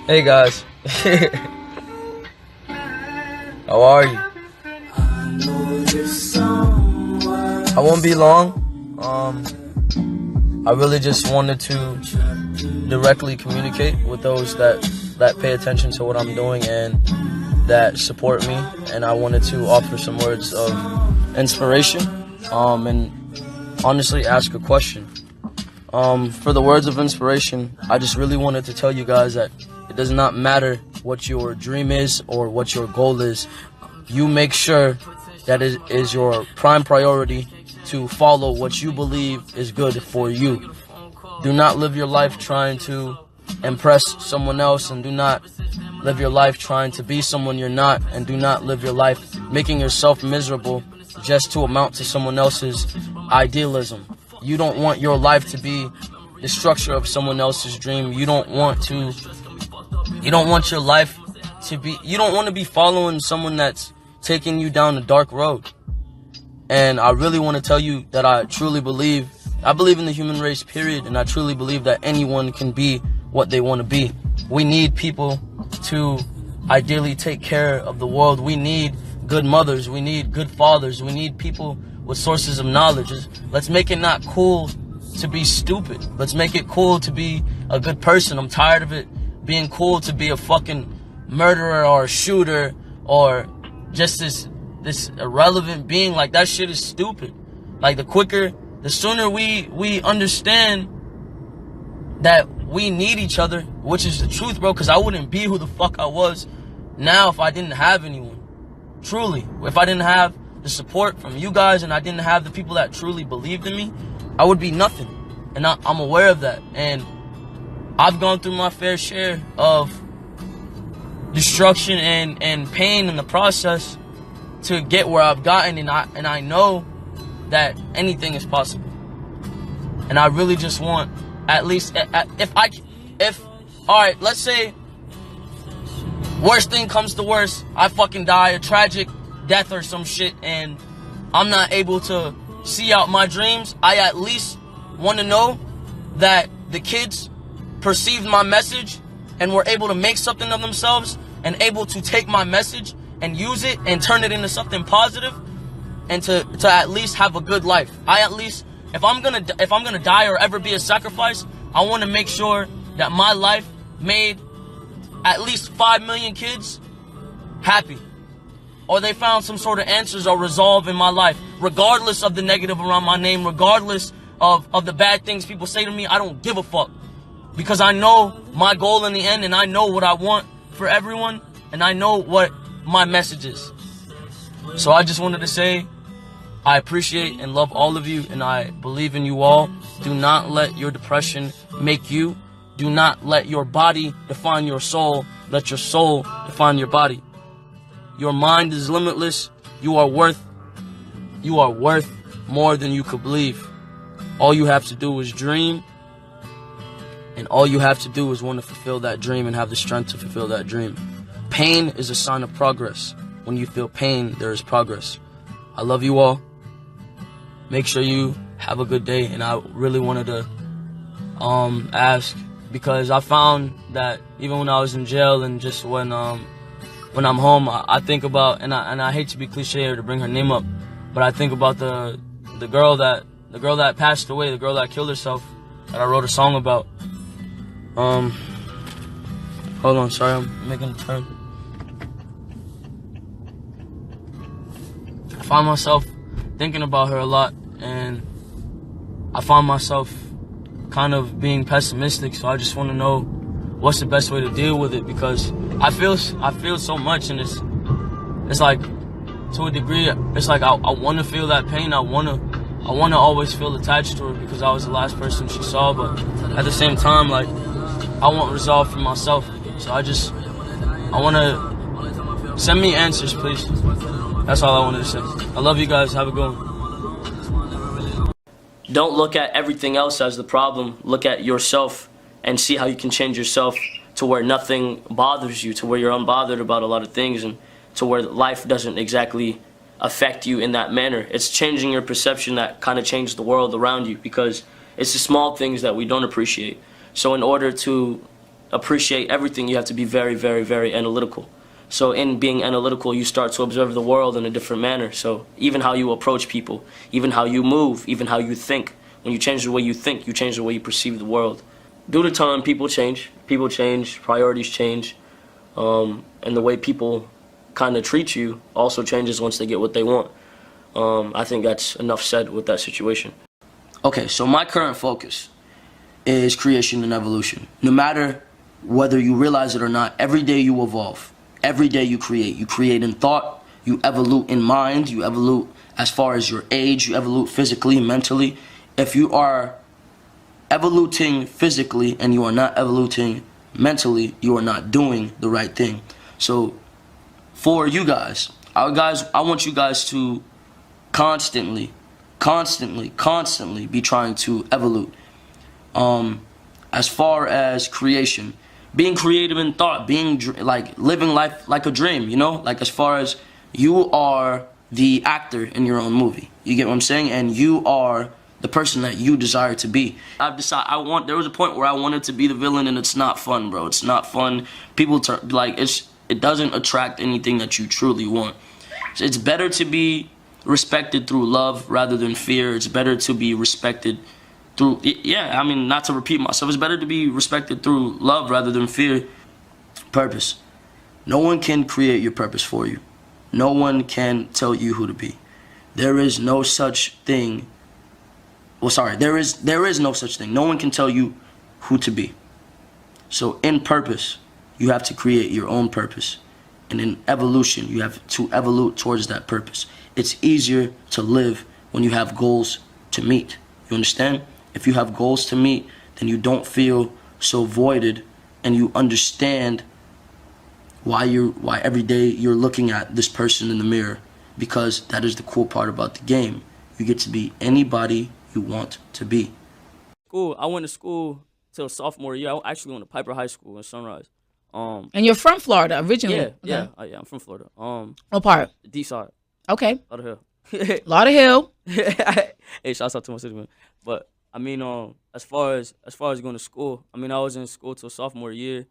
Hey guys, how are you? I won't be long. I really just wanted to directly communicate with those that pay attention to what I'm doing and that support me, and I wanted to offer some words of inspiration and honestly ask a question. For the words of inspiration, I just really wanted to tell you guys that it does not matter what your dream is or what your goal is. You make sure that it is your prime priority to follow what you believe is good for you. Do not live your life trying to impress someone else, and do not live your life trying to be someone you're not, and do not live your life making yourself miserable just to amount to someone else's idealism. You don't want your life to be the structure of someone else's dream. You don't want your life to be, you don't want to be following someone that's taking you down a dark road. And I really want to tell you that I believe in the human race, period, and I truly believe that anyone can be what they want to be. We need people to ideally take care of the world. We need good mothers, we need good fathers, we need people with sources of knowledge. Let's make it not cool to be stupid. Let's make it cool to be a good person. I'm tired of it being cool to be a fucking murderer or a shooter or just this irrelevant being. Like, that shit is stupid. Like, the sooner we understand that we need each other, which is the truth, bro, because I wouldn't be who the fuck I was now if I didn't have anyone. Truly, if I didn't have the support from you guys and I didn't have the people that truly believed in me, I would be nothing. And I'm aware of that. And I've gone through my fair share of destruction and pain in the process to get where I've gotten, and I know that anything is possible. And I really just want, at least, if all right, let's say worst thing comes to worst, I fucking die a tragic death or some shit, and I'm not able to see out my dreams. I at least want to know that the kids perceived my message and were able to make something of themselves and able to take my message and use it and turn it into something positive, and to at least have a good life. I at least, if I'm gonna die or ever be a sacrifice, I want to make sure that my life made at least 5 million kids happy, or they found some sort of answers or resolve in my life, regardless of the negative around my name, regardless of the bad things people say to me. I don't give a fuck, because I know my goal in the end, and I know what I want for everyone, and I know what my message is. So I just wanted to say I appreciate and love all of you, and I believe in you all. Do not let your depression make you. Do not let your body define your soul. Let your soul define your body. Your mind is limitless. You are worth more than you could believe. All you have to do is dream, and all you have to do is want to fulfill that dream and have the strength to fulfill that dream. Pain is a sign of progress. When you feel pain, there is progress. I love you all. Make sure you have a good day. And I really wanted to ask, because I found that even when I was in jail and just when I'm home, I think about, and I hate to be cliche or to bring her name up, but I think about the girl that passed away, the girl that killed herself, that I wrote a song about. Hold on, sorry, I'm making a turn. I find myself thinking about her a lot, and I find myself kind of being pessimistic, so I just want to know what's the best way to deal with it, because I feel so much, and it's like, to a degree, it's like I want to feel that pain. I want to always feel attached to her because I was the last person she saw, but at the same time, like, I want resolve for myself. So I want to send me answers, please. That's all I wanted to say. I love you guys. Have a good one. Don't look at everything else as the problem. Look at yourself and see how you can change yourself to where nothing bothers you, to where you're unbothered about a lot of things, and to where life doesn't exactly affect you in that manner. It's changing your perception that kind of changes the world around you, because it's the small things that we don't appreciate. So in order to appreciate everything, you have to be very, very, very analytical. So in being analytical, you start to observe the world in a different manner. So even how you approach people, even how you move, even how you think. When you change the way you think, you change the way you perceive the world. Due to time, people change, priorities change, and the way people kind of treat you also changes once they get what they want. I think that's enough said with that situation. Okay, so my current focus is creation and evolution. No matter whether you realize it or not, every day you evolve. Every day you create. You create in thought, you evolve in mind, you evolve as far as your age, you evolve physically, mentally. If you are evoluting physically and you are not evoluting mentally, you are not doing the right thing. So for you guys, I want you guys to constantly be trying to evolve. As far as creation, being creative in thought, being like living life like a dream, you know, like as far as you are the actor in your own movie, you get what I'm saying, and you are the person that you desire to be. I've decided there was a point where I wanted to be the villain, and it's not fun, bro. It's not fun. People it doesn't attract anything that you truly want. So it's better to be respected through love rather than fear. It's better to be respected through, yeah, I mean, not to repeat myself, it's better to be respected through love rather than fear. Purpose. No one can create your purpose for you. No one can tell you who to be. There is no such thing. Well, sorry, there is no such thing. No one can tell you who to be. So in purpose, you have to create your own purpose. And in evolution, you have to evolve towards that purpose. It's easier to live when you have goals to meet. You understand? If you have goals to meet, then you don't feel so voided, and you understand why every day you're looking at this person in the mirror, because that is the cool part about the game. You get to be anybody you want to be. Cool. I went to school till sophomore year. I actually went to Piper High School in Sunrise. And you're from Florida originally? Yeah, I'm from Florida. What part? The East Side. Okay. Lauderhill. Lauderhill. Hey, shouts out to my city, man. But I mean, as far as going to school, I mean, I was in school till sophomore year,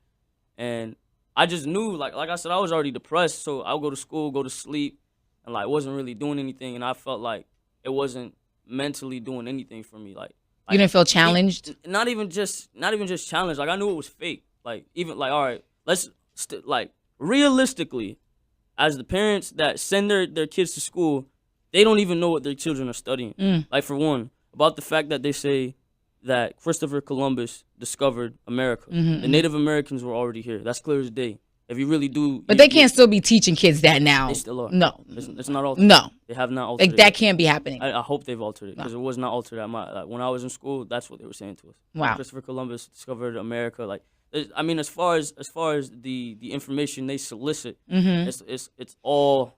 and I just knew, like I said, I was already depressed, so I would go to school, go to sleep, and like wasn't really doing anything, and I felt like it wasn't mentally doing anything for me. Like you didn't feel challenged? Not even just challenged. Like I knew it was fake. Like even like, all right, let's like realistically, as the parents that send their kids to school, they don't even know what their children are studying. Like for one, about the fact that they say that Christopher Columbus discovered America. The Native Americans were already here. That's clear as day. If you really do... But they can't still be teaching kids that now. They still are. No. It's not altered. No. They have not altered like, that can't be happening. I hope they've altered it, because it was not altered at when I was in school, that's what they were saying to us. Wow. Christopher Columbus discovered America. Like, I mean, as far as the information they solicit, it's all...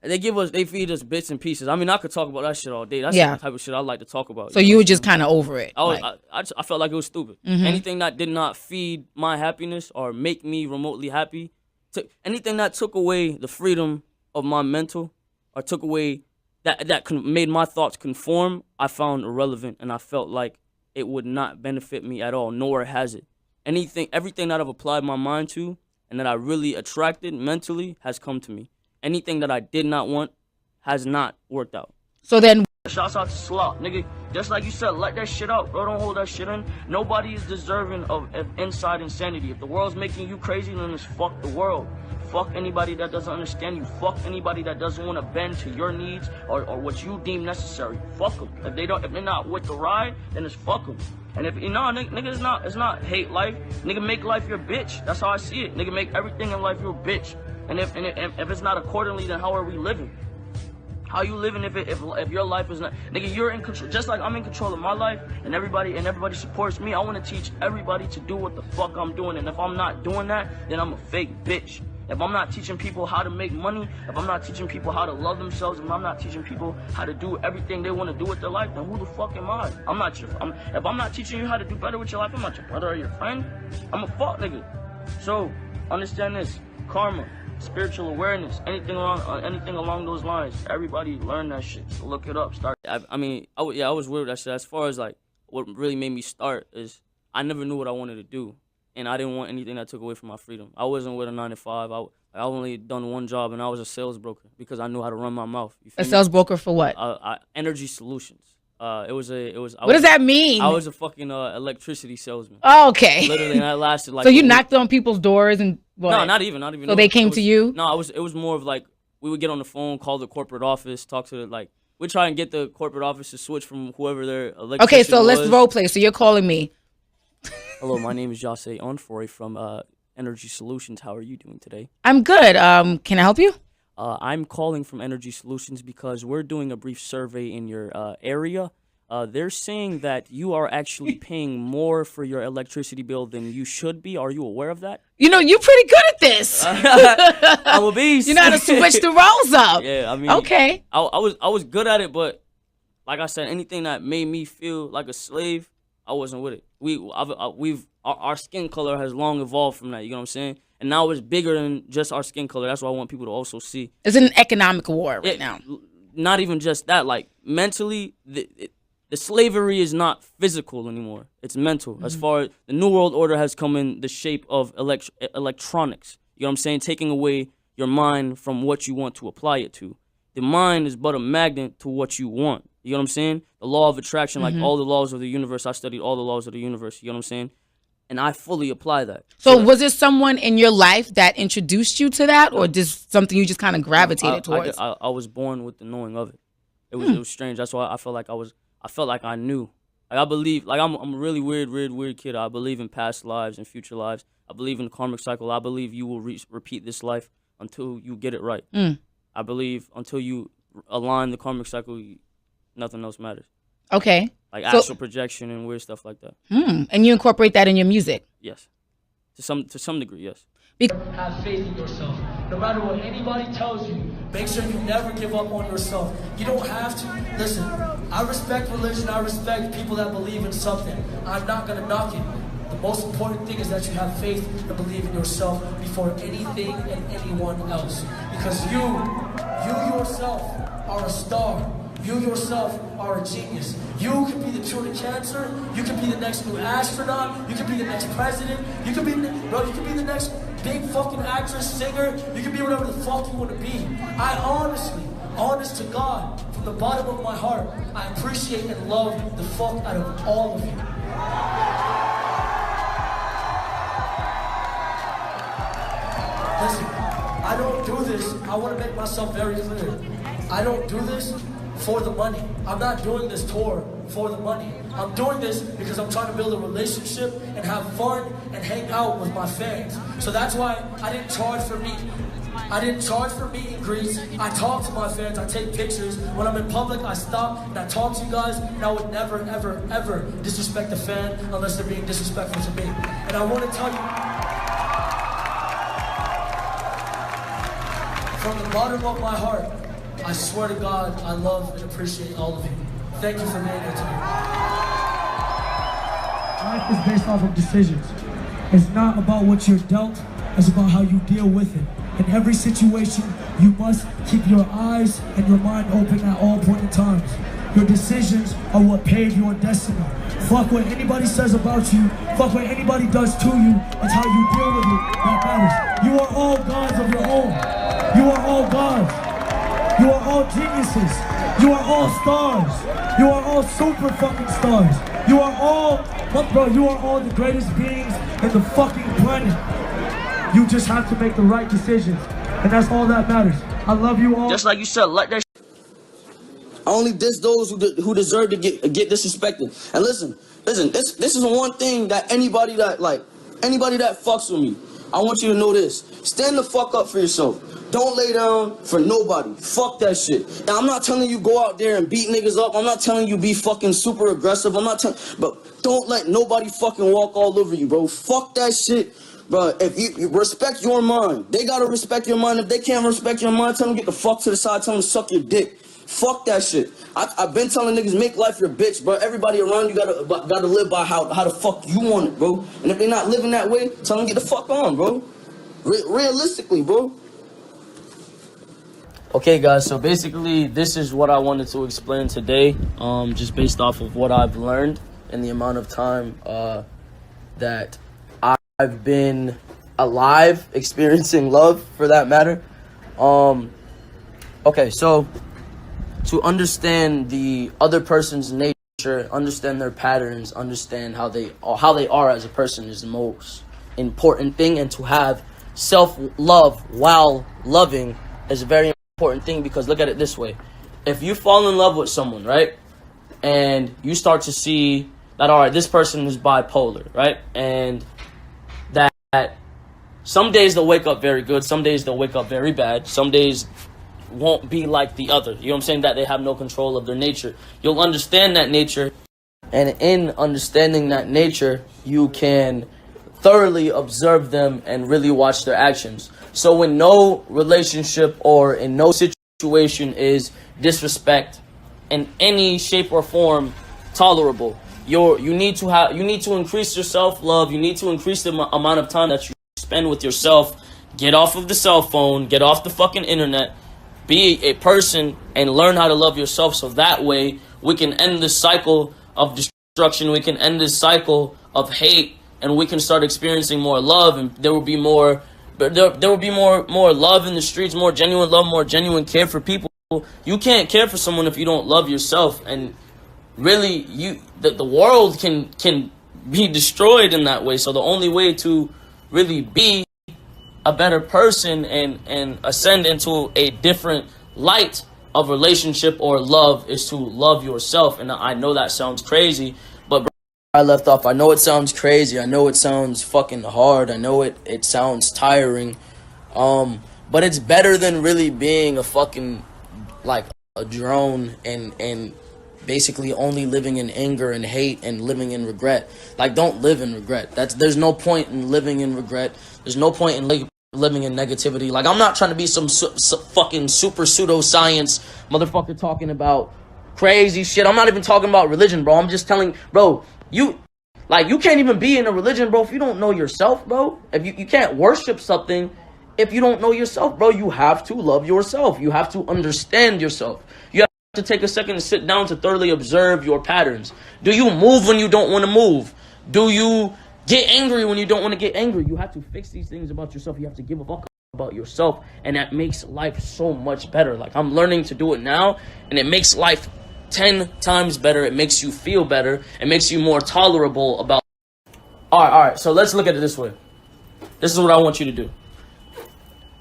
They feed us bits and pieces. I mean, I could talk about that shit all day. That's the type of shit I like to talk about. So you were just kind of over it. I felt like it was stupid. Anything that did not feed my happiness or make me remotely happy, anything that took away the freedom of my mental or took away that made my thoughts conform, I found irrelevant, and I felt like it would not benefit me at all, nor has it. Everything that I've applied my mind to and that I really attracted mentally has come to me. Anything that I did not want has not worked out. So then... Shouts out to Slop, nigga. Just like you said, let that shit out, bro. Don't hold that shit in. Nobody is deserving of inside insanity. If the world's making you crazy, then it's fuck the world. Fuck anybody that doesn't understand you. Fuck anybody that doesn't want to bend to your needs or what you deem necessary. Fuck them. If they're not with the ride, then it's fuck them. And if nigga, it's not hate life. Nigga, make life your bitch. That's how I see it. Nigga, make everything in life your bitch. And if it's not accordingly, then how are we living? How you living if your life is not... Nigga, you're in control. Just like I'm in control of my life, and everybody supports me, I want to teach everybody to do what the fuck I'm doing. And if I'm not doing that, then I'm a fake bitch. If I'm not teaching people how to make money, if I'm not teaching people how to love themselves, if I'm not teaching people how to do everything they want to do with their life, then who the fuck am I? If I'm not teaching you how to do better with your life, I'm not your brother or your friend. I'm a fuck nigga. So, understand this. Karma. Spiritual awareness, anything along those lines. Everybody learn that shit. So look it up. I was weird with that shit. As far as like what really made me start is I never knew what I wanted to do, and I didn't want anything that took away from my freedom. I wasn't with a 9 to 5. I only done one job, and I was a sales broker because I knew how to run my mouth. You feel A me? sales broker for what? Energy Solutions. What does that mean? I was a fucking electricity salesman. Oh, okay. Literally, and that lasted like. So you knocked on people's doors and what? No, not even. So they came to you? No, it was more of like we would get on the phone, call the corporate office, talk to we try and get the corporate office to switch from whoever their electrician Okay, so let's was. role play. So you're calling me. Hello, my name is Jose Onfoy from Energy Solutions. How are you doing today? I'm good. Can I help you? I'm calling from Energy Solutions because we're doing a brief survey in your area. They're saying that you are actually paying more for your electricity bill than you should be. Are you aware of that? You know, you're pretty good at this. I'm a beast. You know how to switch the roles up. Yeah, I mean, okay. I was good at it, but like I said, anything that made me feel like a slave, I wasn't with it. Our skin color has long evolved from that. You know what I'm saying? And now it's bigger than just our skin color. That's what I want people to also see. It's an economic war right now. Not even just that. Like mentally, the slavery is not physical anymore. It's mental. Mm-hmm. As far as the New World Order has come in the shape of electronics. You know what I'm saying? Taking away your mind from what you want to apply it to. The mind is but a magnet to what you want. You know what I'm saying? The law of attraction, like all the laws of the universe. I studied all the laws of the universe. You know what I'm saying? And I fully apply that. So was it someone in your life that introduced you to that, or just something you just kind of gravitated towards? I was born with the knowing of it. It was strange. That's why I felt like I knew. Like I believe, like I'm a really weird kid. I believe in past lives and future lives. I believe in the karmic cycle. I believe you will repeat this life until you get it right. I believe until you align the karmic cycle, nothing else matters. Okay. Like astral projection and weird stuff like that. And you incorporate that in your music? Yes. To some degree, yes. Have faith in yourself. No matter what anybody tells you, make sure you never give up on yourself. You don't have to. Listen, I respect religion. I respect people that believe in something. I'm not going to knock it. The most important thing is that you have faith and believe in yourself before anything and anyone else. Because you yourself are a star. You yourself are a genius. You can be the cure to cancer. You can be the next new astronaut. You can be the next president. You can be the next big fucking actress, singer. You can be whatever the fuck you want to be. I honestly, honest to God, from the bottom of my heart, I appreciate and love the fuck out of all of you. Listen, I don't do this. I want to make myself very clear. I don't do this for the money. I'm not doing this tour for the money. I'm doing this because I'm trying to build a relationship and have fun and hang out with my fans. So that's why I didn't charge for meet and greets. I talk to my fans, I take pictures. When I'm in public, I stop and I talk to you guys, and I would never, ever, ever disrespect a fan unless they're being disrespectful to me. And I want to tell you, from the bottom of my heart, I swear to God, I love and appreciate all of you. Thank you for being here today. Life is based off of decisions. It's not about what you're dealt, it's about how you deal with it. In every situation, you must keep your eyes and your mind open at all point in times. Your decisions are what pave your destiny. Fuck what anybody says about you, fuck what anybody does to you, it's how you deal with it that matters. You are all gods of your own. You are all gods. You are all geniuses. You are all stars. You are all super fucking stars. You are all, bro, you are all the greatest beings in the fucking planet. You just have to make the right decisions. And that's all that matters. I love you all. Just like you said, let that I only diss those who deserve to get disrespected. And listen, this is one thing that anybody that fucks with me, I want you to know this. Stand the fuck up for yourself. Don't lay down for nobody. Fuck that shit. And I'm not telling you go out there and beat niggas up. I'm not telling you be fucking super aggressive. I'm not telling, but don't let nobody fucking walk all over you, bro. Fuck that shit, bro. If you respect your mind, they gotta respect your mind. If they can't respect your mind, tell them get the fuck to the side. Tell them suck your dick. Fuck that shit. I've been telling niggas make life your bitch, bro. Everybody around you gotta live by how the fuck you want it, bro. And if they're not living that way, tell them get the fuck on, bro. Realistically, bro. Okay, guys, so basically this is what I wanted to explain today, just based off of what I've learned in the amount of time that I've been alive experiencing love, for that matter. Okay, so to understand the other person's nature, understand their patterns, understand how they are as a person is the most important thing. And to have self-love while loving is a very important thing, because look at it this way. If you fall in love with someone, right, and you start to see that, all right, this person is bipolar, right, and that some days they'll wake up very good, some days they'll wake up very bad, some days won't be like the other. You know what I'm saying? That they have no control of their nature. You'll understand that nature, and in understanding that nature, you can thoroughly observe them and really watch their actions. So when no relationship or in no situation is disrespect in any shape or form tolerable, you need to increase your self-love. You need to increase the amount of time that you spend with yourself. Get off of the cell phone, get off the fucking internet, be a person and learn how to love yourself, so that way we can end this cycle of destruction, we can end this cycle of hate, and we can start experiencing more love, and there will be more love in the streets, more genuine love, more genuine care for people. You can't care for someone if you don't love yourself, and really the world can be destroyed in that way. So the only way to really be a better person and ascend into a different light of relationship or love is to love yourself. And I know that sounds crazy, but I left off. I know it sounds crazy. I know it sounds fucking hard. I know it sounds tiring. But it's better than really being a fucking like a drone and basically only living in anger and hate and living in regret. Like, don't live in regret. There's no point in living in regret. There's no point in living in negativity. Like, I'm not trying to be some fucking super pseudoscience motherfucker talking about crazy shit. I'm not even talking about religion, bro. I'm just telling, bro, you can't even be in a religion, bro, if you don't know yourself, bro. If you can't worship something if you don't know yourself, bro. You have to love yourself. You have to understand yourself. You have to take a second to sit down to thoroughly observe your patterns. Do you move when you don't want to move? Do you get angry when you don't want to get angry? You have to fix these things about yourself. You have to give a fuck about yourself, and that makes life so much better. Like, I'm learning to do it now, and it makes life 10 times better. It makes you feel better. It makes you more tolerable about. All right. So let's look at it this way. This is what I want you to do.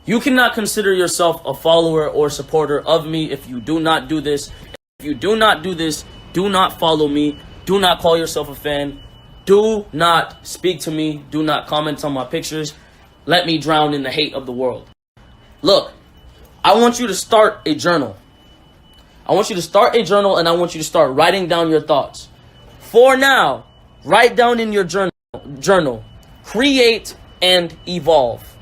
You cannot consider yourself a follower or supporter of me if you do not do this. If you do not do this, do not follow me. Do not call yourself a fan. Do not speak to me. Do not comment on my pictures. Let me drown in the hate of the world. Look, I want you to start a journal. I want you to start a journal, and I want you to start writing down your thoughts. For now, write down in your journal, create and evolve.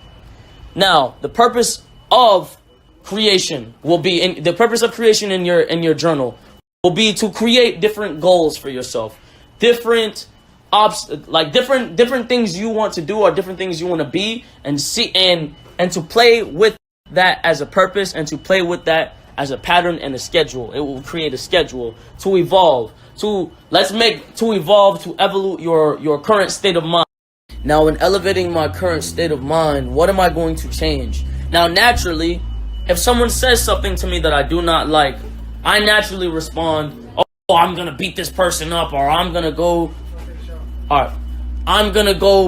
Now, the purpose of creation will be in your journal will be to create different goals for yourself, different things you want to do or different things you want to be, and see and to play with that as a purpose, and to play with that as a pattern and a schedule. It will create a schedule to evolve, to evolve your current state of mind. Now, in elevating my current state of mind, what am I going to change? Now, naturally, if someone says something to me that I do not like, I naturally respond, oh, I'm going to beat this person up, or I'm going to go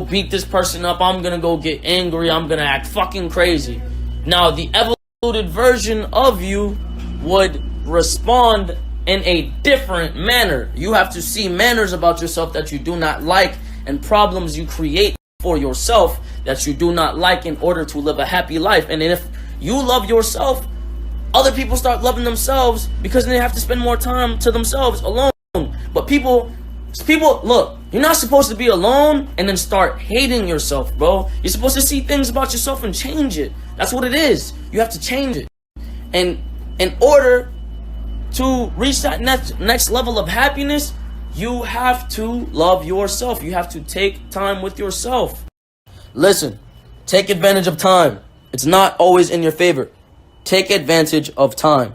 beat this person up, I'm going to go get angry, I'm going to act fucking crazy. Now, the evoluted version of you would respond in a different manner. You have to see manners about yourself that you do not like, and problems you create for yourself that you do not like in order to live a happy life. And if you love yourself, other people start loving themselves, because they have to spend more time to themselves alone. But people, look, you're not supposed to be alone and then start hating yourself, bro. You're supposed to see things about yourself and change it. That's what it is. You have to change it. And in order to reach that next level of happiness, you have to love yourself. You have to take time with yourself. Listen, take advantage of time. It's not always in your favor. Take advantage of time.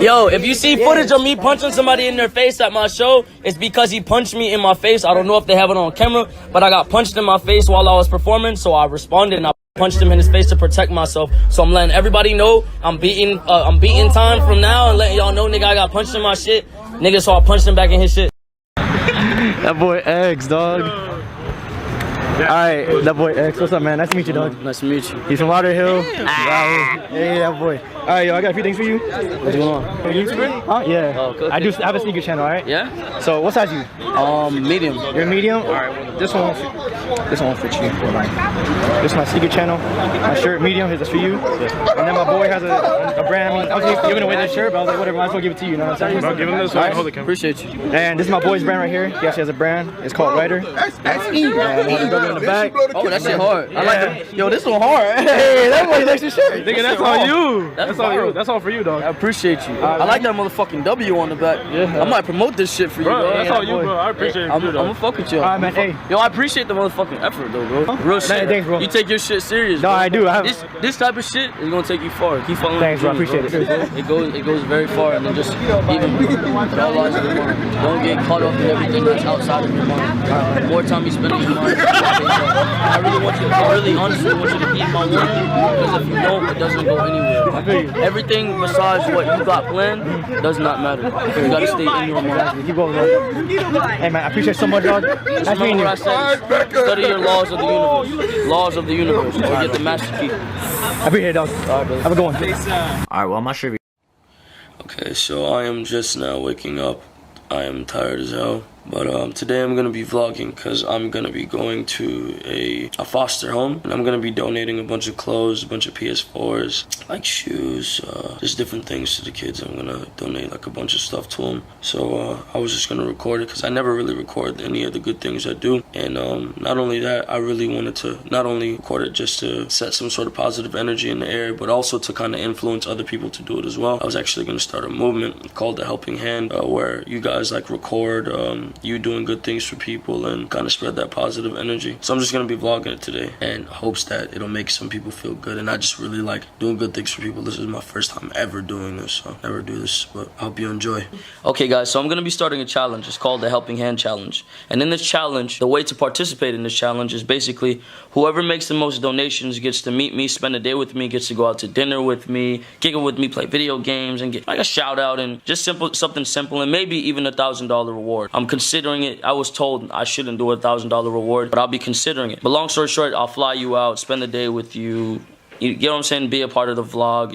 Yo, if you see footage of me punching somebody in their face at my show, it's because he punched me in my face. I don't know if they have it on camera, but I got punched in my face while I was performing, so I responded and I punched him in his face to protect myself. So I'm letting everybody know I'm beating time from now and letting y'all know, nigga, I got punched in my shit. Nigga, so I punched him back in his shit. That boy X, dog. Alright, that boy X. What's up, man? Nice to meet you, dog. Nice to meet you. He's from Lauderhill. Hey, that boy. Alright, yo, I got a few things for you. What's going on? Are you a YouTuber? Huh? Yeah. Oh, okay. I have a sneaker channel, alright? Yeah? So, what size you? Medium. You're medium? Alright, this one won't fit you. This is my sneaker channel. My shirt, medium, is for you. And then my boy has a brand. I was giving away that shirt, but I was like, whatever, might as well give it to you. You know what I'm saying? Bro, give him this one. Hold the camera. Appreciate you. And this is my boy's brand right here. He actually has a brand. It's called Ryder. In the back. Oh, that shit hard. I like that. Yo, this one hard. Hey, that boy likes your shirt. Nigga, that's all you. That's all you. That's all for you, dog. I appreciate you. I like that motherfucking W on the back. Yeah. I might promote this shit for you, Bro, bro. that's all you, bro. I appreciate it. I'm gonna fuck with you. Alright, man. Hey. Yo, I appreciate the motherfucking effort, though, bro. Real shit. Thanks, bro. You take your shit serious. No, bro. I do. This type of shit is gonna take you far. Keep following. Thanks, bro. I your dreams, appreciate it. It goes very far, and then just even realize your mind. Don't get caught up in everything that's outside of your mind. The more time you spend in your mind, I really honestly want you to keep my word, because if you don't, it doesn't go anywhere. Everything besides what you got planned does not matter. You gotta stay in your mind. Keep going, bro. Hey, man, I appreciate it so much, dog. Nice meeting Remember you. what I said? Study your laws of the universe. Laws of the universe, or get the master key. I appreciate it, dog. Have a good one. Alright, well, I'm not sure if Okay, so I am just now waking up. I am tired as hell. But today I'm gonna be vlogging because I'm gonna be going to a foster home, and I'm gonna be donating a bunch of clothes, a bunch of PS4s, like shoes, just different things to the kids. I'm gonna donate like a bunch of stuff to them. So I was just gonna record it because I never really record any of the good things I do. And not only that, I really wanted to not only record it just to set some sort of positive energy in the air, but also to kind of influence other people to do it as well. I was actually gonna start a movement called The Helping Hand, where you guys like record you doing good things for people and kind of spread that positive energy. So I'm just gonna be vlogging it today in hopes that it'll make some people feel good. And I just really like doing good things for people. This is my first time ever doing this, so I never do this, but I hope you enjoy. Okay guys, so I'm gonna be starting a challenge. It's called the Helping Hand Challenge. And in this challenge, the way to participate in this challenge is basically whoever makes the most donations gets to meet me, spend a day with me, gets to go out to dinner with me, kick it with me, play video games, and get like a shout out and just something simple, and maybe even $1,000 reward. I'm considering it. I was told I shouldn't do $1,000 reward, but I'll be considering it. But long story short, I'll fly you out, spend the day with you. You get what I'm saying? Be a part of the vlog.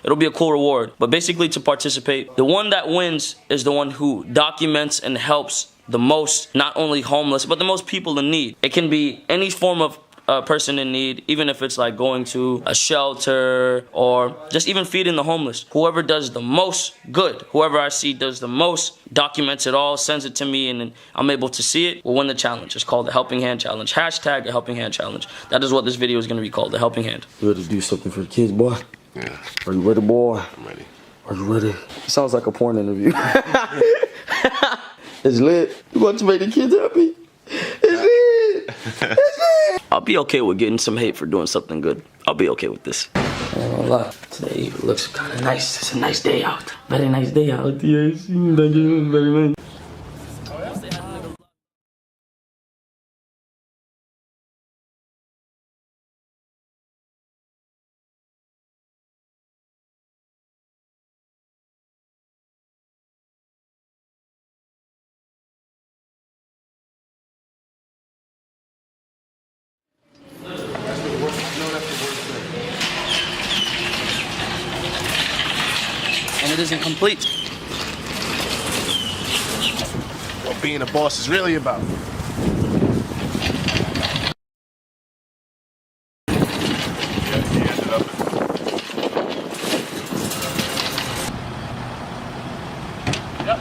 It'll be a cool reward. But basically, to participate, the one that wins is the one who documents and helps the most, not only homeless, but the most people in need. It can be any form of person in need, even if it's like going to a shelter or just even feeding the homeless. Whoever does the most good, whoever I see does the most, documents it all, sends it to me, and then I'm able to see it, will win the challenge. It's called the Helping Hand Challenge. Hashtag the Helping Hand Challenge. That is what this video is going to be called, the Helping Hand. You ready to do something for the kids, boy? Yeah. Are you ready, boy? I'm ready. Are you ready? Sounds like a porn interview. It's lit. You want to make the kids happy? It's lit. It's lit. I'll be okay with getting some hate for doing something good. I'll be okay with this. Today looks kind of nice. It's a nice day out. Very nice day out. Yes, very nice. And it isn't complete. What being a boss is really about. Yep,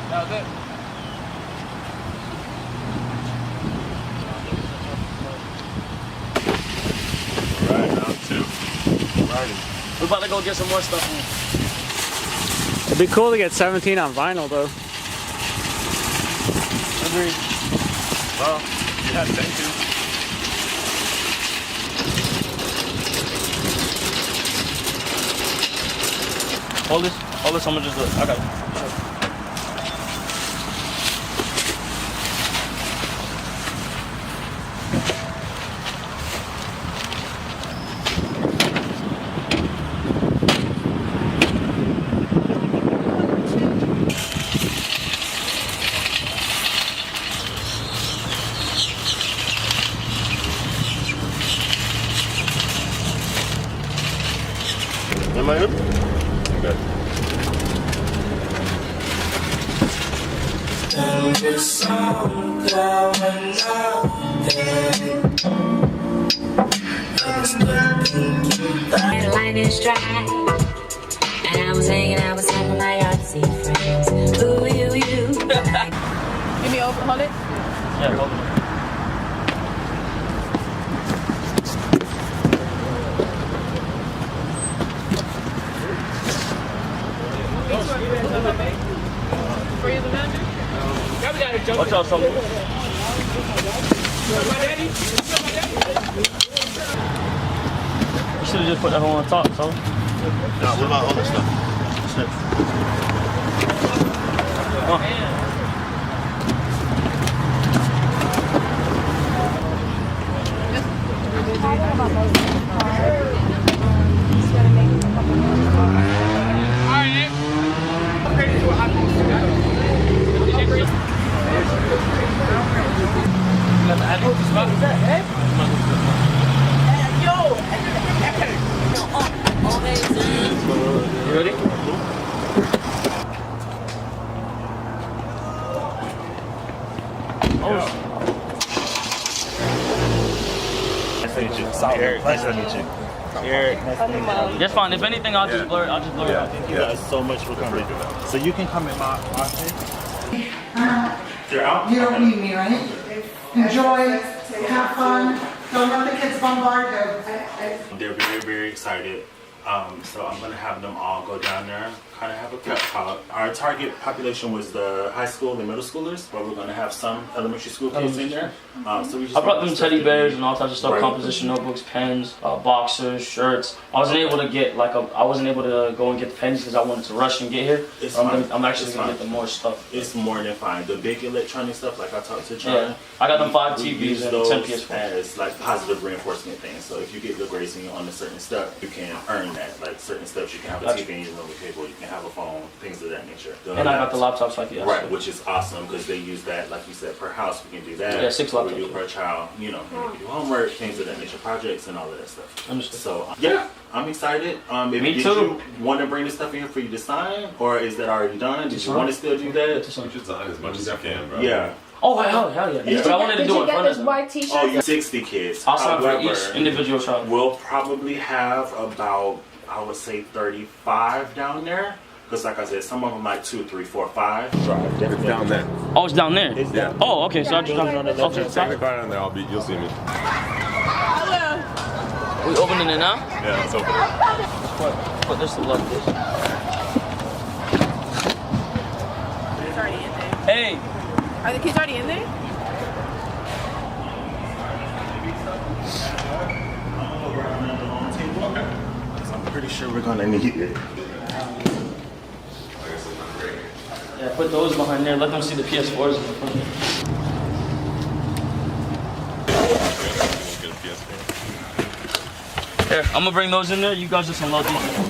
that was it. Right, round two. Learning. We're about to go get some more stuff in. It'd be cool to get 17 on vinyl, though. Agreed. Well, you had 10 to. Hold this. Hold this, I'm gonna just do it. I got it. Am I good? Okay. The line is dry, and I was hanging out with some of my artsy friends. Ooh, you. Give me over, hold it. Yeah, hold it. Watch out, son. You should have just put that on top, son. Now, what about all this stuff? You ready? Nice to meet you. Eric, nice to meet you. Eric, nice to meet you. That's fine. If anything, I'll just blur it. Yeah. Thank you guys so much for coming. So you can come in my office. You're out? You don't need me, right? Enjoy, have fun, don't let the kids bombard you. They're very, very excited. So I'm gonna have them all go down there, kind of have a pep talk. Our target population was the high school and middle schoolers, but we're gonna have some elementary school kids in there. So we just I brought them want teddy bears and all types of stuff, Right. composition notebooks, pens, boxers, shirts. I wasn't able to get I wasn't able to go and get the pens because I wanted to rush and get here. It's I'm fine. actually It's gonna fine. get the more stuff. It's more than fine. The big electronic stuff, like I talked to John. Yeah, I got them 5 we TVs use and those 10 PS4. as like positive reinforcement things. So if you get good grades and you're on a certain step, you can earn that. Like certain steps, you can have a Gotcha. TV in your room cable, you can have a phone, things of that nature. And I got the laptops like yes. Right, which is awesome because they use that, like you said, per house. We can do that. Yeah, 6 We laptops. do per child. You know, we can do homework, things of that nature, projects, and all of that stuff. Understood. So yeah, I'm excited. Me did too. you want to bring this stuff in here for you to sign, or is that already done? Did you want to still do that? You should sign as much as you can, bro. Yeah. Oh hell yeah! Yeah. But I wanted to do it in front of them. white t-shirt? Oh, yeah. 60 kids. I'll sign for However, each individual child. We'll probably have about, I would say, 35 down there. Because like I said, some of them like 2, 3, 4, 5. Right, It's down there. Oh, it's down there. Yeah. Oh, okay. So I just jumped on the Take the car down there. You'll see me. We opening it now? Yeah, let's open it. Put this like this. It's already in there. Hey. Are the kids already in there? I'm pretty sure we're gonna need it. Yeah, put those behind there. Let them see the PS4s in the front. Get a PS4. Here, I'm gonna bring those in there. You guys just unload these.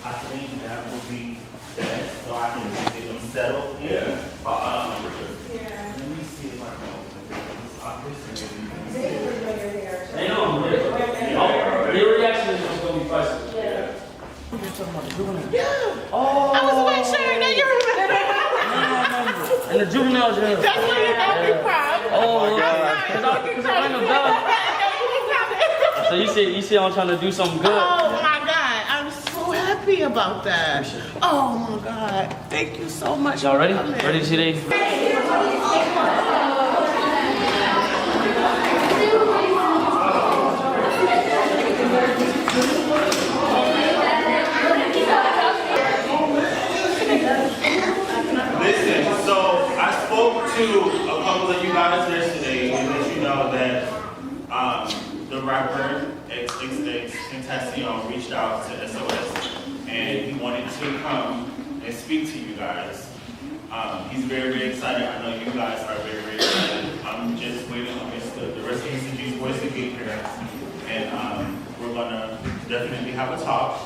I think that would be best, so I can get them settled. Yeah. Let me see if I can open this. They know I'm ready. Their reaction is just gonna be priceless. I was my shirt. Now you remember. And the juveniles are That's why you know me from. Oh my God. Cause I rang a bell. So you see I'm trying to do something good. Oh my God, I'm so happy about that. Oh my God, thank you so much. Y'all ready? for coming. Ready to see they? to a couple of you guys yesterday and let you know that the rapper Tentacion reached out to SOS and he wanted to come and speak to you guys. He's very, very excited. I know you guys are very, very excited. I'm just waiting on the rest of Mr. G's voice to get here. And we're gonna definitely have a talk.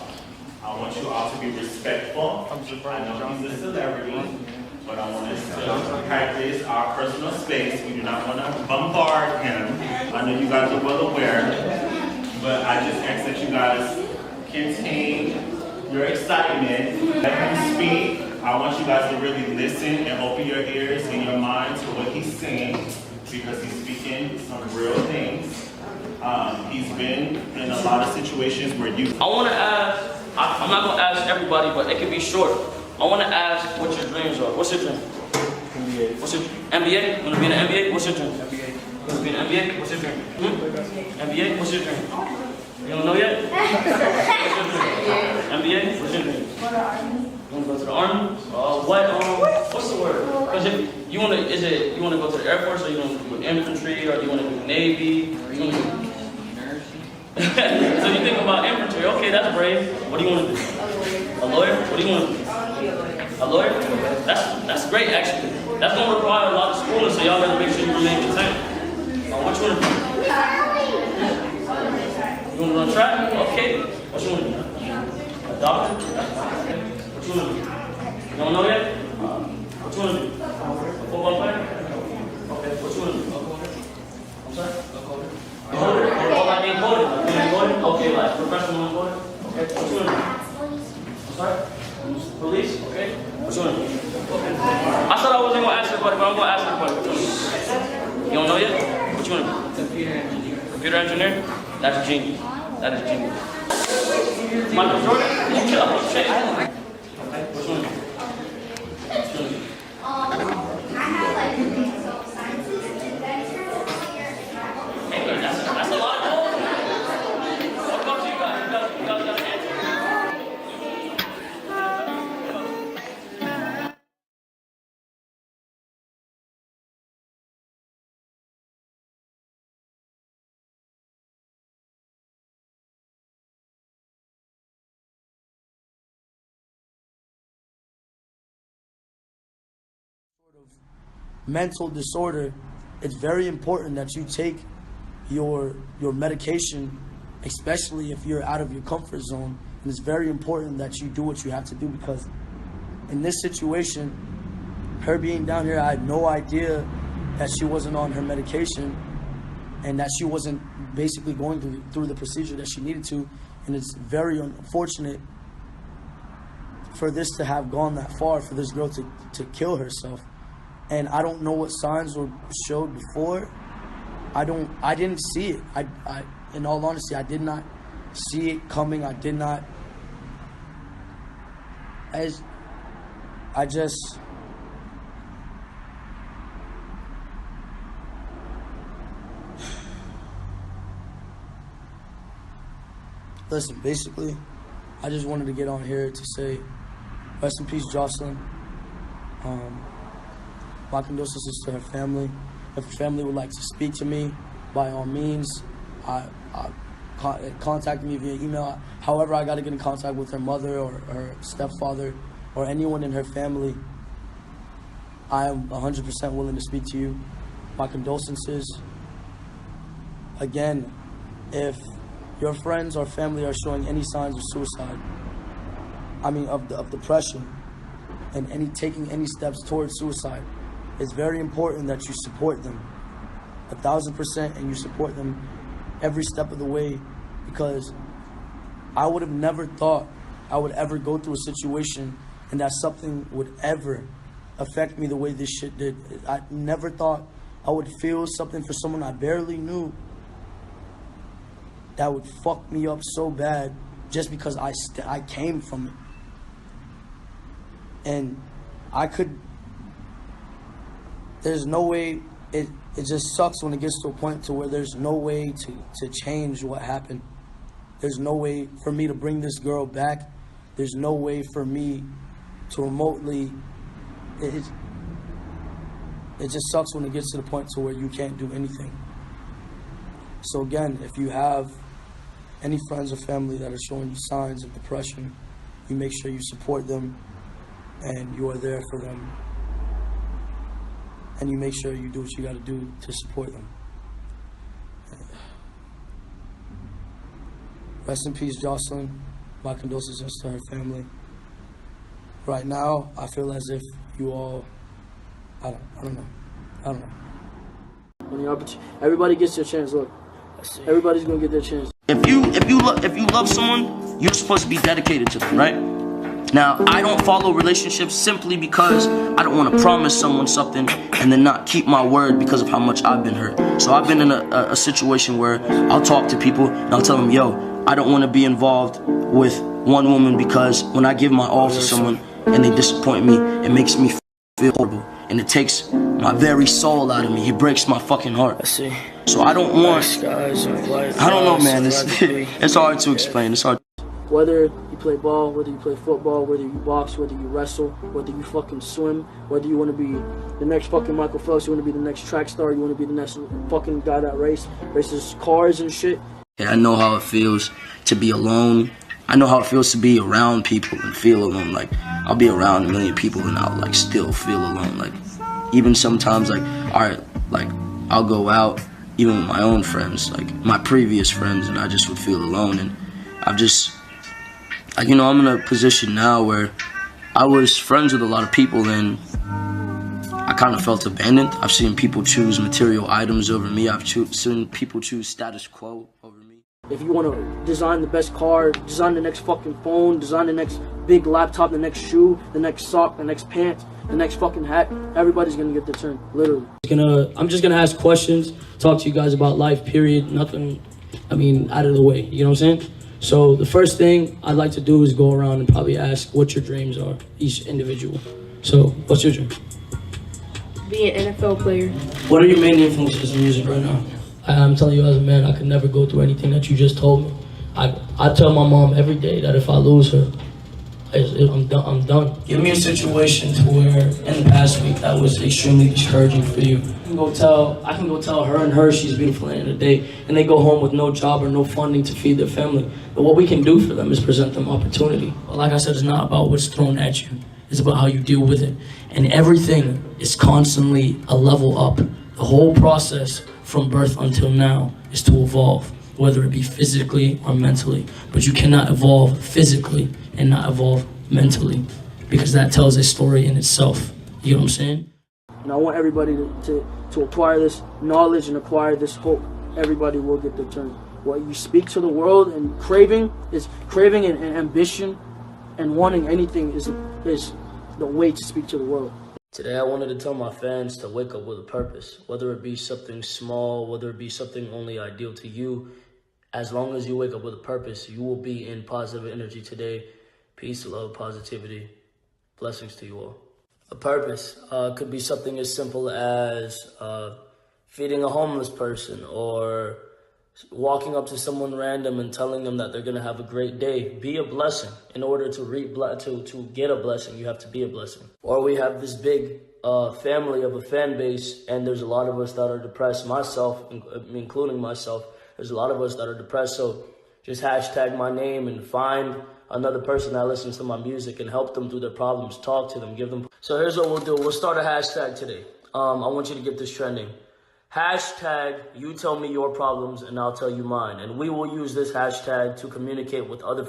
I want you all to be respectful. I know he's a celebrity, but I want us to practice our personal space. We do not want to bombard him. I know you guys are well aware, but I just ask that you guys contain your excitement. Let him speak. I want you guys to really listen and open your ears and your mind to what he's saying, because he's speaking some real things. He's been in a lot of situations where you... I want to ask, I'm not going to ask everybody, but it can be short. I want to ask what your dreams are. What's your dream? NBA. What's your NBA? You want to be in the NBA? What's your dream? NBA. You want to be in the NBA? What's your dream? NBA? What's your dream? You don't know yet? What's your dream? NBA? What's your dream? You want to go to the army? What's the word? Because if you want to, you want to go to the Air Force, or you want to do infantry, or you want to do Navy, or you want to do... So you think about infantry, okay, that's brave. What do you want to do? A lawyer? What do you want to do? A lawyer? That's great, actually. That's going to require a lot of schooling, so y'all got to make sure you remain content. What you want to do? You want to run track? Okay. What you want to do? A doctor? What you want to do? You don't know yet? What you want to do? A football player? Okay. What you want to do? I'm sorry? Oh, like being coded? Like being coded? Okay, like professional coded? Okay. What you want to do? I'm sorry? Police? Okay. What you want to do? Okay. I thought I wasn't going to ask everybody, but I'm going to ask everybody. What you want to do? You don't know yet? What you want to do? Computer engineer. Computer engineer? That's genius. That is genius. Michael Jordan? You chill out. Shit. Okay. What you want to do? That's a lot of goals. What about you guys? You guys got an answer? Mental disorder, it's very important that you take your medication, especially if you're out of your comfort zone. And it's very important that you do what you have to do, because in this situation, her being down here, I had no idea that she wasn't on her medication and that she wasn't basically going through the procedure that she needed to. And it's very unfortunate for this to have gone that far, for this girl to kill herself. And I don't know what signs were showed before. I didn't see it. I in all honesty, I did not see it coming. I did not. Listen, basically, I just wanted to get on here to say, rest in peace, Jocelyn. My condolences to her family. If her family would like to speak to me, by all means, contact me via email. However, I got to get in contact with her mother or her stepfather or anyone in her family. I am 100% willing to speak to you. My condolences. Again, if your friends or family are showing any signs of suicide, of depression, and taking any steps towards suicide, it's very important that you support them 1,000%, and you support them every step of the way, because I would have never thought I would ever go through a situation and that something would ever affect me the way this shit did. I never thought I would feel something for someone I barely knew that would fuck me up so bad just because I came from it. And there's no way, it just sucks when it gets to a point to where there's no way to change what happened. There's no way for me to bring this girl back. There's no way for me to remotely, it just sucks when it gets to the point to where you can't do anything. So again, if you have any friends or family that are showing you signs of depression, you make sure you support them and you are there for them. And you make sure you do what you got to do to support them. Rest in peace, Jocelyn. My condolences to her family. Right now, I feel as if you all, I don't know. Everybody gets their chance. Look, everybody's gonna get their chance. If you love someone, you're supposed to be dedicated to them, right? Now, I don't follow relationships simply because I don't want to promise someone something and then not keep my word because of how much I've been hurt. So I've been in a situation where I'll talk to people and I'll tell them, yo, I don't want to be involved with one woman because when I give my all to someone and they disappoint me, it makes me feel horrible. And it takes my very soul out of me. It breaks my fucking heart. I see. So I don't want, I don't know, man. It's hard to explain. It's hard. Whether you play ball, whether you play football, whether you box, whether you wrestle, whether you fucking swim, whether you want to be the next fucking Michael Phelps, you want to be the next track star, you want to be the next fucking guy that races cars and shit. Yeah, I know how it feels to be alone. I know how it feels to be around people and feel alone. Like, I'll be around a million people and I'll, like, still feel alone. Like, even sometimes, like, alright, like, I'll go out, even with my own friends, like, my previous friends, and I just would feel alone. And I've just, like, you know, I'm in a position now where I was friends with a lot of people and I kind of felt abandoned. I've seen people choose material items over me. I've seen people choose status quo over me. If you want to design the best car, design the next fucking phone, design the next big laptop, the next shoe, the next sock, the next pants, the next fucking hat, everybody's gonna get their turn, literally. I'm just gonna ask questions, talk to you guys about life, period. Nothing, I mean, out of the way, you know what I'm saying? So the first thing I'd like to do is go around and probably ask what your dreams are, each individual. So, what's your dream? Be an NFL player. What are your main influences in music right now? I'm telling you as a man, I could never go through anything that you just told me. I tell my mom every day that if I lose her, I'm done. Give me a situation to where in the past week that was extremely discouraging for you. I can go tell her and her she's beautiful at the end of the day, and they go home with no job or no funding to feed their family. But what we can do for them is present them opportunity. But like I said, it's not about what's thrown at you. It's about how you deal with it. And everything is constantly a level up. The whole process from birth until now is to evolve, whether it be physically or mentally. But you cannot evolve physically and not evolve mentally, because that tells a story in itself. You know what I'm saying? And I want everybody to acquire this knowledge and acquire this hope. Everybody will get their turn. What you speak to the world and craving and ambition and wanting anything is the way to speak to the world. Today I wanted to tell my fans to wake up with a purpose, whether it be something small, whether it be something only ideal to you. As long as you wake up with a purpose, you will be in positive energy today. Peace, love, positivity. Blessings to you all. A purpose could be something as simple as feeding a homeless person or walking up to someone random and telling them that they're going to have a great day. Be a blessing. In order to get a blessing, you have to be a blessing. Or we have this big family of a fan base, and there's a lot of us that are depressed, myself, including myself. There's a lot of us that are depressed, so just hashtag my name and find another person that listens to my music and help them through their problems, talk to them, give them. So here's what we'll do. We'll start a hashtag today. I want you to get this trending. Hashtag, you tell me your problems and I'll tell you mine. And we will use this hashtag to communicate with other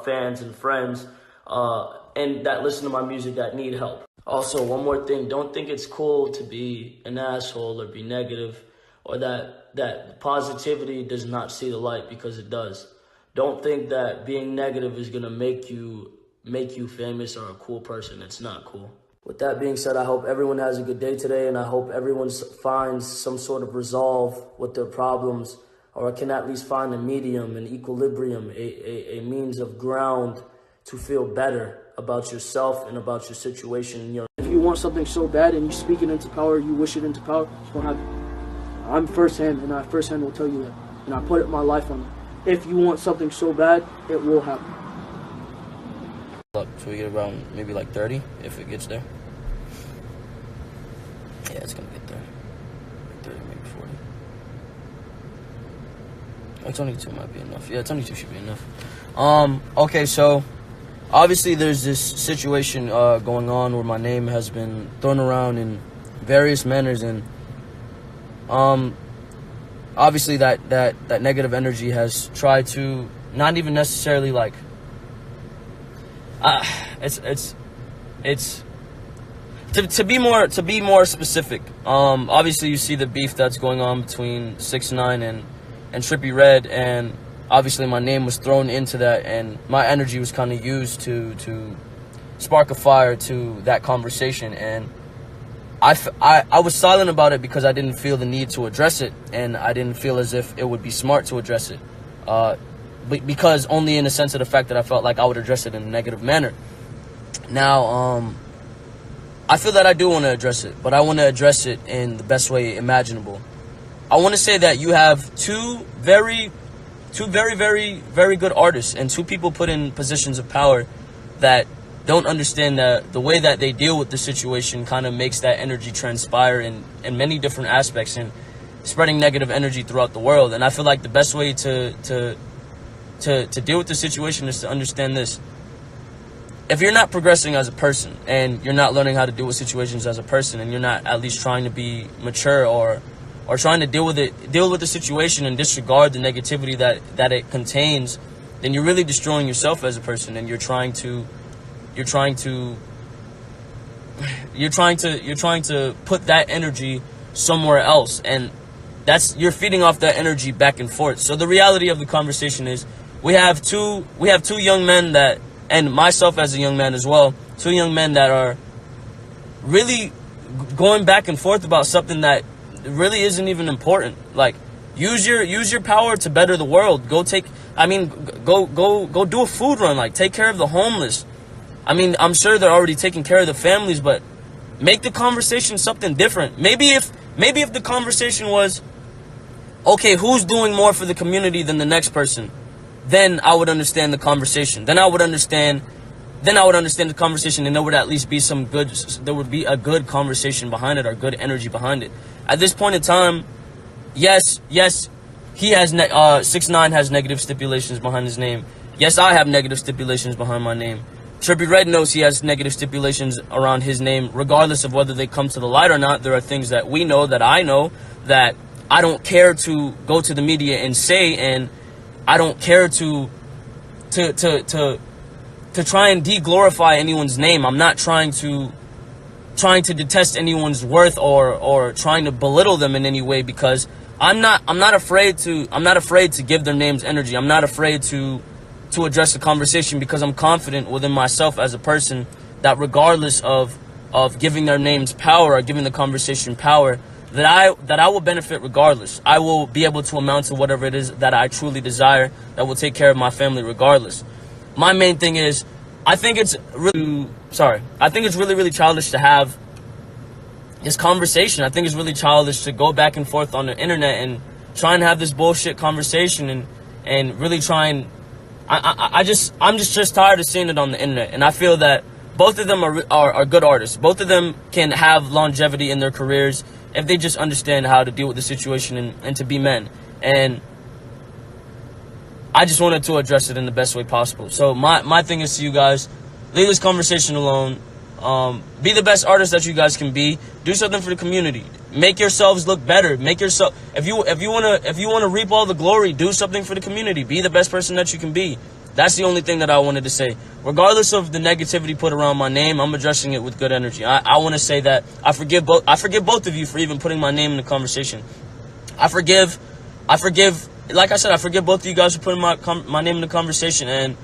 fans and friends and that listen to my music that need help. Also, one more thing. Don't think it's cool to be an asshole or be negative, or that positivity does not see the light, because it does. Don't think that being negative is going to make you famous or a cool person. It's not cool. With that being said, I hope everyone has a good day today, and I hope everyone finds some sort of resolve with their problems, or can at least find a medium, an equilibrium, a means of ground to feel better about yourself and about your situation. If you want something so bad and you speak it into power, you wish it into power, it's going to happen. I'm firsthand, and I firsthand will tell you that, and I put my life on it. If you want something so bad, it will happen. Should we get around maybe like 30 if it gets there? Yeah, it's gonna get there. 30, maybe 40. Oh, 22 might be enough. Yeah, 22 should be enough. Okay, so obviously there's this situation going on where my name has been thrown around in various manners, and obviously that negative energy has tried to not even necessarily like it's to be more specific. Obviously you see the beef that's going on between 6ix9ine and Trippie Redd, and obviously my name was thrown into that, and my energy was kind of used to spark a fire to that conversation, and I was silent about it because I didn't feel the need to address it, and I didn't feel as if it would be smart to address it, because only in the sense of the fact that I felt like I would address it in a negative manner. Now, I feel that I do want to address it, but I want to address it in the best way imaginable. I want to say that you have two very, very good artists and two people put in positions of power that don't understand that the way that they deal with the situation kind of makes that energy transpire in many different aspects and spreading negative energy throughout the world. And I feel like the best way to deal with the situation is to understand this. If you're not progressing as a person and you're not learning how to deal with situations as a person, and you're not at least trying to be mature or trying to deal with the situation and disregard the negativity that it contains, then you're really destroying yourself as a person, and you're trying to put that energy somewhere else, and you're feeding off that energy back and forth. So the reality of the conversation is we have two young men that, and myself as a young man as well, two young men that are really going back and forth about something that really isn't even important. Like, use your power to better the world. Go do a food run. Like, take care of the homeless. I mean, I'm sure they're already taking care of the families, but make the conversation something different. Maybe if the conversation was, okay, who's doing more for the community than the next person, then I would understand the conversation. Then I would understand the conversation, and there would at least be there would be a good conversation behind it, or good energy behind it. At this point in time, yes, he has 6ix9ine has negative stipulations behind his name. Yes, I have negative stipulations behind my name. Trippie Redd knows he has negative stipulations around his name, regardless of whether they come to the light or not. There are things that we know, that I know, that I don't care to go to the media and say, and I don't care to try and de-glorify anyone's name. I'm not trying to detest anyone's worth or trying to belittle them in any way, because I'm not afraid to give their names energy. I'm not afraid to address the conversation, because I'm confident within myself as a person that regardless of giving their names power or giving the conversation power, that I will benefit regardless. I will be able to amount to whatever it is that I truly desire, that will take care of my family regardless. My main thing is, I think it's really childish to have this conversation. I think it's really childish to go back and forth on the internet and try and have this bullshit conversation and really try and I'm just tired of seeing it on the internet. And I feel that both of them are good artists. Both of them can have longevity in their careers if they just understand how to deal with the situation and to be men. And I just wanted to address it in the best way possible. So my thing is to you guys, leave this conversation alone. Be the best artist that you guys can be. Do something for the community. Make yourselves look better. Make yourself, if you wanna reap all the glory, do something for the community. Be the best person that you can be. That's the only thing that I wanted to say. Regardless of the negativity put around my name, I'm addressing it with good energy. I want to say that I forgive both of you for even putting my name in the conversation. I forgive, like I said, I forgive both of you guys for putting my name in the conversation, and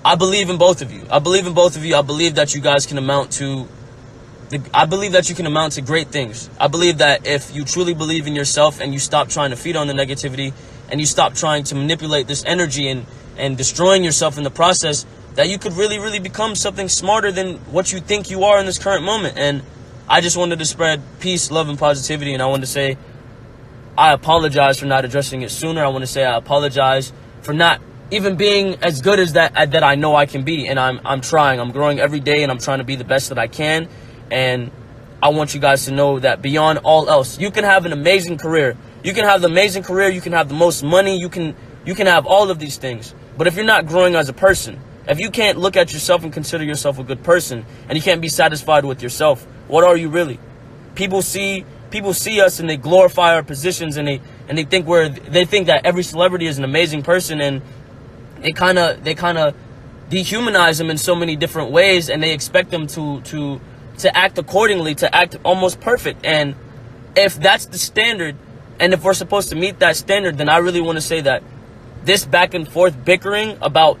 I believe in both of you. I believe in both of you. I believe that you guys can amount to great things. I believe that if you truly believe in yourself and you stop trying to feed on the negativity and you stop trying to manipulate this energy and destroying yourself in the process, that you could really, really become something smarter than what you think you are in this current moment. And I just wanted to spread peace, love, and positivity, and I wanted to say I apologize for not addressing it sooner. I want to say I apologize for not even being as good as that I know I can be. And I'm trying. I'm growing every day, and I'm trying to be the best that I can. And I want you guys to know that beyond all else, you can have an amazing career. You can have the amazing career. You can have the most money. You can have all of these things. But if you're not growing as a person, if you can't look at yourself and consider yourself a good person, and you can't be satisfied with yourself, what are you really? People see us and they glorify our positions, and they think that every celebrity is an amazing person, and they kind of dehumanize them in so many different ways, and they expect them to act accordingly, to act almost perfect. And if that's the standard, and if we're supposed to meet that standard, then I really want to say that this back and forth bickering about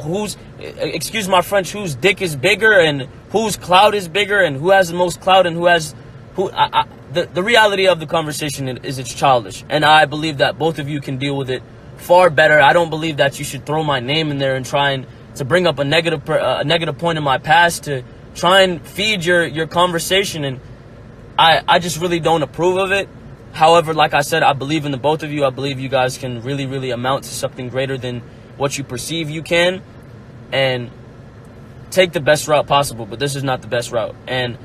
whose, excuse my French, whose dick is bigger and whose clout is bigger and who has the most clout and the reality of the conversation is it's childish. And I believe that both of you can deal with it far better. I don't believe that you should throw my name in there and try to bring up a negative point in my past to try and feed your conversation. And I just really don't approve of it. However, like I said, I believe in the both of you. I believe you guys can really, really amount to something greater than what you perceive you can, and take the best route possible. But this is not the best route. And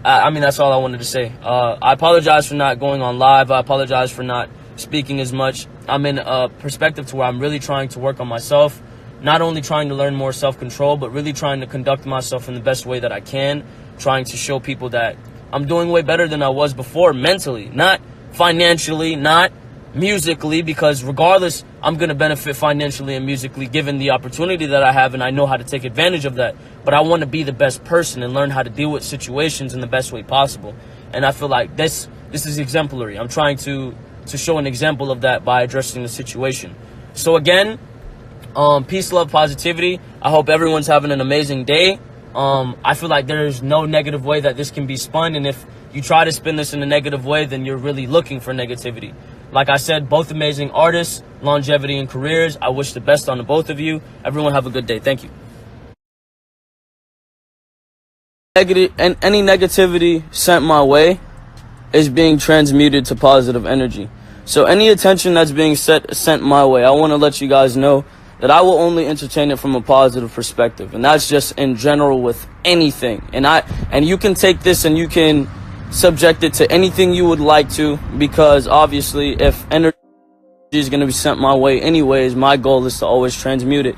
I mean, that's all I wanted to say. I apologize for not going on live. I apologize for not speaking as much. I'm in a perspective to where I'm really trying to work on myself, not only trying to learn more self-control, but really trying to conduct myself in the best way that I can, trying to show people that I'm doing way better than I was before mentally, not financially, not musically, because regardless, I'm going to benefit financially and musically given the opportunity that I have, and I know how to take advantage of that. But I want to be the best person and learn how to deal with situations in the best way possible. And I feel like this is exemplary. I'm trying to show an example of that by addressing the situation. So again, peace, love, positivity. I hope everyone's having an amazing day. I feel like there's no negative way that this can be spun, and if you try to spin this in a negative way, then you're really looking for negativity. Like I said, both amazing artists, longevity in careers. I wish the best on the both of you. Everyone have a good day. Thank you. Any negativity sent my way is being transmuted to positive energy. So any attention that's being sent my way, I want to let you guys know that I will only entertain it from a positive perspective. And that's just in general with anything. And you can take this and you can subject it to anything you would like to, because obviously if energy is going to be sent my way anyways, my goal is to always transmute it.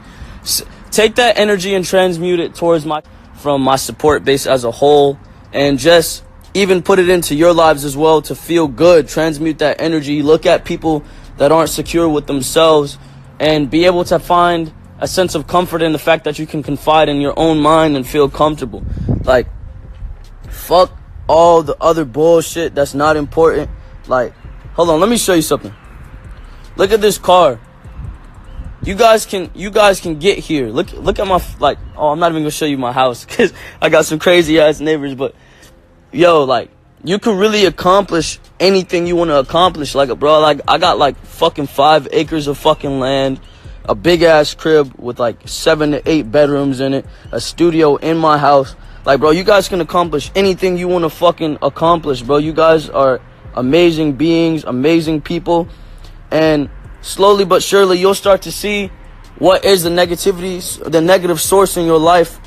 Take that energy and transmute it towards from my support base as a whole, and just even put it into your lives as well to feel good. Transmute that energy. Look at people that aren't secure with themselves and be able to find a sense of comfort in the fact that you can confide in your own mind and feel comfortable. Like, fuck all the other bullshit that's not important. Like, hold on, let me show you something. Look at this car. You guys can get here. Look at my, like, oh, I'm not even gonna show you my house because I got some crazy ass neighbors, but yo, like, you can really accomplish anything you want to accomplish. Like, bro, like, I got like fucking 5 acres of fucking land, a big ass crib with like 7 to 8 bedrooms in it, a studio in my house. Like, bro, you guys can accomplish anything you want to fucking accomplish, bro. You guys are amazing beings, amazing people, and slowly but surely you'll start to see what is the negativity, the negative source in your life,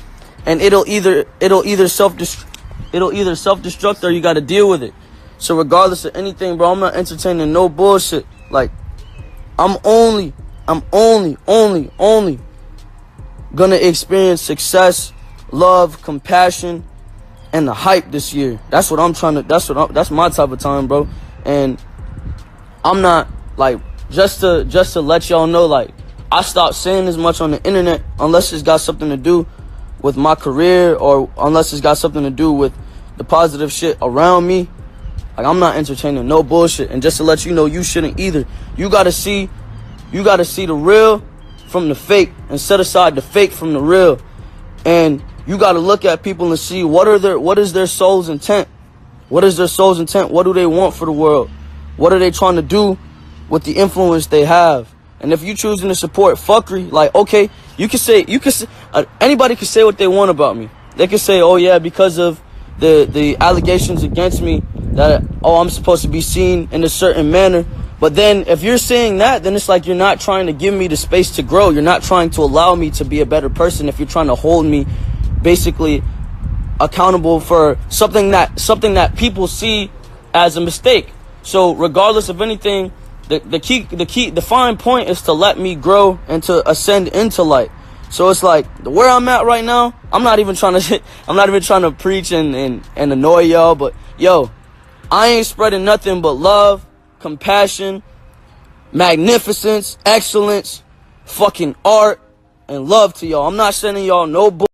and it'll either self-destruct or you got to deal with it. So regardless of anything, bro, I'm not entertaining no bullshit. Like, I'm only gonna experience success, love, compassion, and the hype this year. That's what I'm trying to, that's my type of time, bro. And I'm not, like, just to let y'all know, like, I stopped saying as much on the internet unless it's got something to do with my career or unless it's got something to do with the positive shit around me. Like, I'm not entertaining no bullshit. And just to let you know, you shouldn't either. You gotta see the real from the fake and set aside the fake from the real. And you gotta look at people and see what is their soul's intent. What is their soul's intent? What do they want for the world? What are they trying to do with the influence they have? And if you choosing to support fuckery, like, okay, you can say anybody can say what they want about me. They can say, oh yeah, because of the allegations against me that, oh, I'm supposed to be seen in a certain manner. But then if you're saying that, then it's like you're not trying to give me the space to grow. You're not trying to allow me to be a better person if you're trying to hold me basically accountable for something that people see as a mistake. So regardless of anything, the fine point is to let me grow and to ascend into light. So it's like where I'm at right now, I'm not even trying to preach and annoy y'all, but yo, I ain't spreading nothing but love, compassion, magnificence, excellence, fucking art, and love to y'all. I'm not sending y'all no bull.